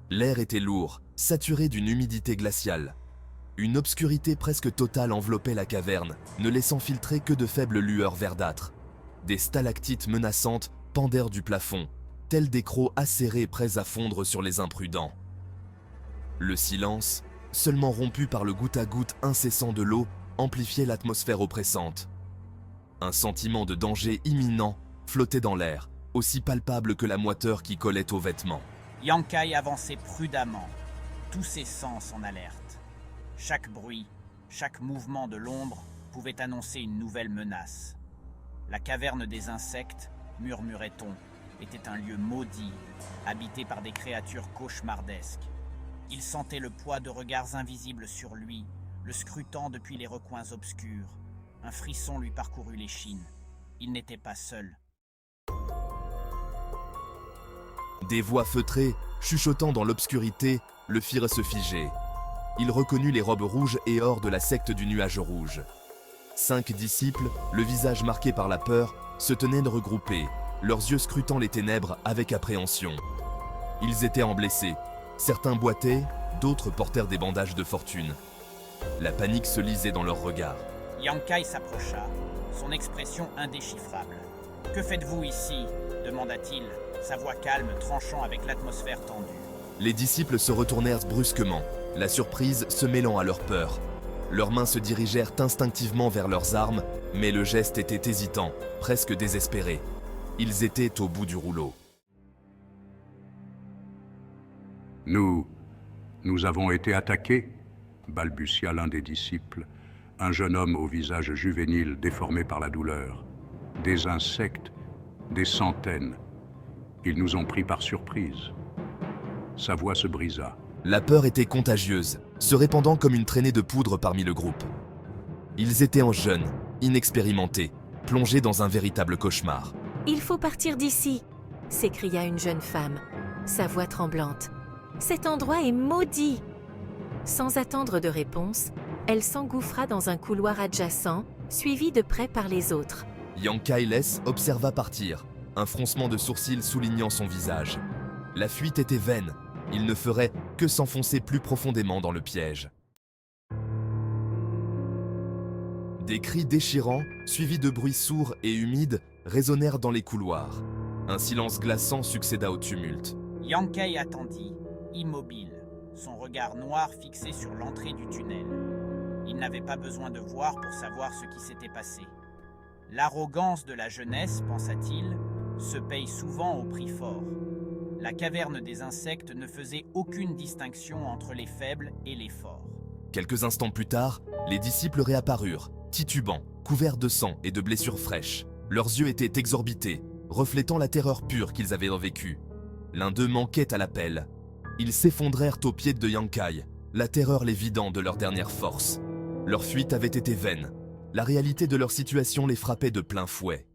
L'air était lourd, saturé d'une humidité glaciale. Une obscurité presque totale enveloppait la caverne, ne laissant filtrer que de faibles lueurs verdâtres. Des stalactites menaçantes pendèrent du plafond, tels des crocs acérés prêts à fondre sur les imprudents. Le silence, seulement rompu par le goutte à goutte incessant de l'eau, amplifiait l'atmosphère oppressante. Un sentiment de danger imminent flottait dans l'air, aussi palpable que la moiteur qui collait aux vêtements. Yankai avançait prudemment, tous ses sens en alerte. Chaque bruit, chaque mouvement de l'ombre pouvait annoncer une nouvelle menace. La caverne des insectes, murmurait-on, était un lieu maudit, habité par des créatures cauchemardesques. Il sentait le poids de regards invisibles sur lui, le scrutant depuis les recoins obscurs. Un frisson lui parcourut l'échine. Il n'était pas seul. Des voix feutrées, chuchotant dans l'obscurité, le firent se figer. Il reconnut les robes rouges et or de la secte du nuage rouge. 5 disciples, le visage marqué par la peur, se tenaient regroupés, leurs yeux scrutant les ténèbres avec appréhension. Ils étaient emblessés. Certains boitaient, d'autres portèrent des bandages de fortune. La panique se lisait dans leurs regards. Yankai s'approcha, son expression indéchiffrable. « Que faites-vous ici » demanda-t-il, sa voix calme tranchant avec l'atmosphère tendue. Les disciples se retournèrent brusquement, la surprise se mêlant à leur peur. Leurs mains se dirigèrent instinctivement vers leurs armes, mais le geste était hésitant, presque désespéré. Ils étaient au bout du rouleau. Nous avons été attaqués, balbutia l'un des disciples, un jeune homme au visage juvénile déformé par la douleur. Des insectes, des centaines. Ils nous ont pris par surprise. Sa voix se brisa. La peur était contagieuse, se répandant comme une traînée de poudre parmi le groupe. Ils étaient en jeunes, inexpérimentés, plongés dans un véritable cauchemar. « Il faut partir d'ici !» s'écria une jeune femme, sa voix tremblante. « Cet endroit est maudit !» Sans attendre de réponse, elle s'engouffra dans un couloir adjacent, suivie de près par les autres. Yankai Les observa partir, un froncement de sourcils soulignant son visage. La fuite était vaine, il ne ferait que s'enfoncer plus profondément dans le piège. Des cris déchirants, suivis de bruits sourds et humides, résonnèrent dans les couloirs. Un silence glaçant succéda au tumulte. Yankai attendit, immobile, son regard noir fixé sur l'entrée du tunnel. Il n'avait pas besoin de voir pour savoir ce qui s'était passé. L'arrogance de la jeunesse, pensa-t-il, se paye souvent au prix fort. La caverne des insectes ne faisait aucune distinction entre les faibles et les forts. Quelques instants plus tard, les disciples réapparurent, titubants, couverts de sang et de blessures fraîches. Leurs yeux étaient exorbités, reflétant la terreur pure qu'ils avaient vécue. L'un d'eux manquait à l'appel. Ils s'effondrèrent aux pieds de Yankai, la terreur les vidant de leur dernière force. Leur fuite avait été vaine. La réalité de leur situation les frappait de plein fouet.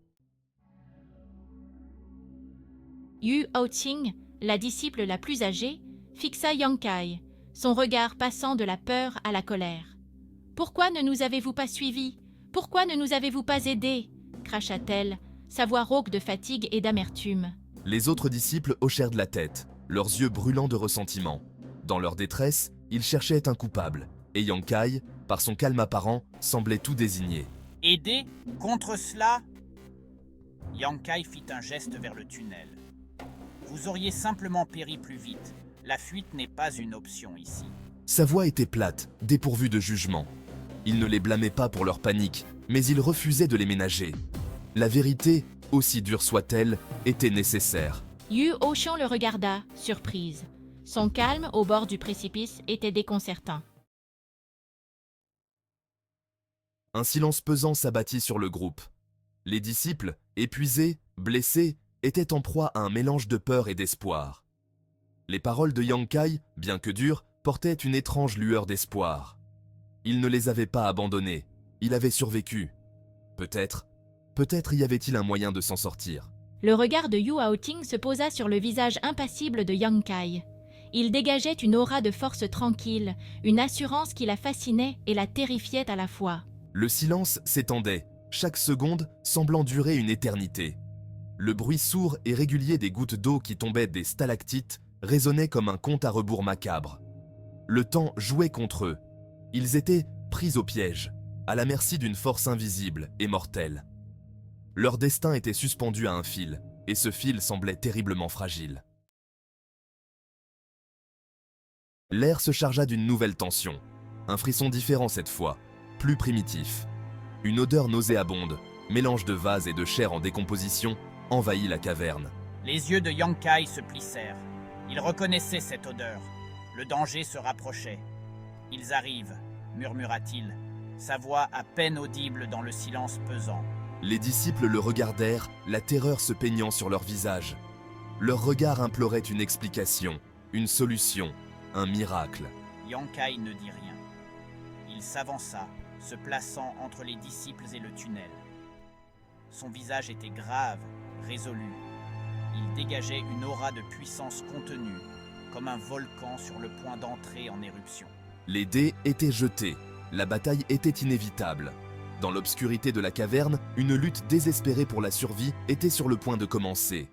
Yu Haoting, la disciple la plus âgée, fixa Yankai, son regard passant de la peur à la colère. « Pourquoi ne nous avez-vous pas suivis? Pourquoi ne nous avez-vous pas aidés ?» cracha-t-elle, sa voix rauque de fatigue et d'amertume. Les autres disciples hochèrent de la tête, leurs yeux brûlants de ressentiment. Dans leur détresse, ils cherchaient un coupable, et Yankai, par son calme apparent, semblait tout désigner. « Aider contre cela ?» Yankai fit un geste vers le tunnel. « Vous auriez simplement péri plus vite. La fuite n'est pas une option ici. » Sa voix était plate, dépourvue de jugement. Il ne les blâmait pas pour leur panique, mais il refusait de les ménager. La vérité, aussi dure soit-elle, était nécessaire. Yu Haoxian le regarda, surprise. Son calme au bord du précipice était déconcertant. Un silence pesant s'abattit sur le groupe. Les disciples, épuisés, blessés, étaient en proie à un mélange de peur et d'espoir. Les paroles de Yankai, bien que dures, portaient une étrange lueur d'espoir. Il ne les avait pas abandonnés, il avait survécu. Peut-être y avait-il un moyen de s'en sortir. Le regard de Yu Haoting se posa sur le visage impassible de Yankai. Il dégageait une aura de force tranquille, une assurance qui la fascinait et la terrifiait à la fois. Le silence s'étendait, chaque seconde semblant durer une éternité. Le bruit sourd et régulier des gouttes d'eau qui tombaient des stalactites résonnait comme un compte à rebours macabre. Le temps jouait contre eux. Ils étaient pris au piège, à la merci d'une force invisible et mortelle. Leur destin était suspendu à un fil, et ce fil semblait terriblement fragile. L'air se chargea d'une nouvelle tension. Un frisson différent cette fois, plus primitif. Une odeur nauséabonde, mélange de vase et de chair en décomposition, envahit la caverne. Les yeux de Yankai se plissèrent. Il reconnaissait cette odeur. Le danger se rapprochait. « Ils arrivent », murmura-t-il, sa voix à peine audible dans le silence pesant. Les disciples le regardèrent, la terreur se peignant sur leur visage. Leur regard implorait une explication, une solution, un miracle. Yankai ne dit rien. Il s'avança, se plaçant entre les disciples et le tunnel. Son visage était grave, résolu. Il dégageait une aura de puissance contenue, comme un volcan sur le point d'entrer en éruption. Les dés étaient jetés, la bataille était inévitable. Dans l'obscurité de la caverne, une lutte désespérée pour la survie était sur le point de commencer.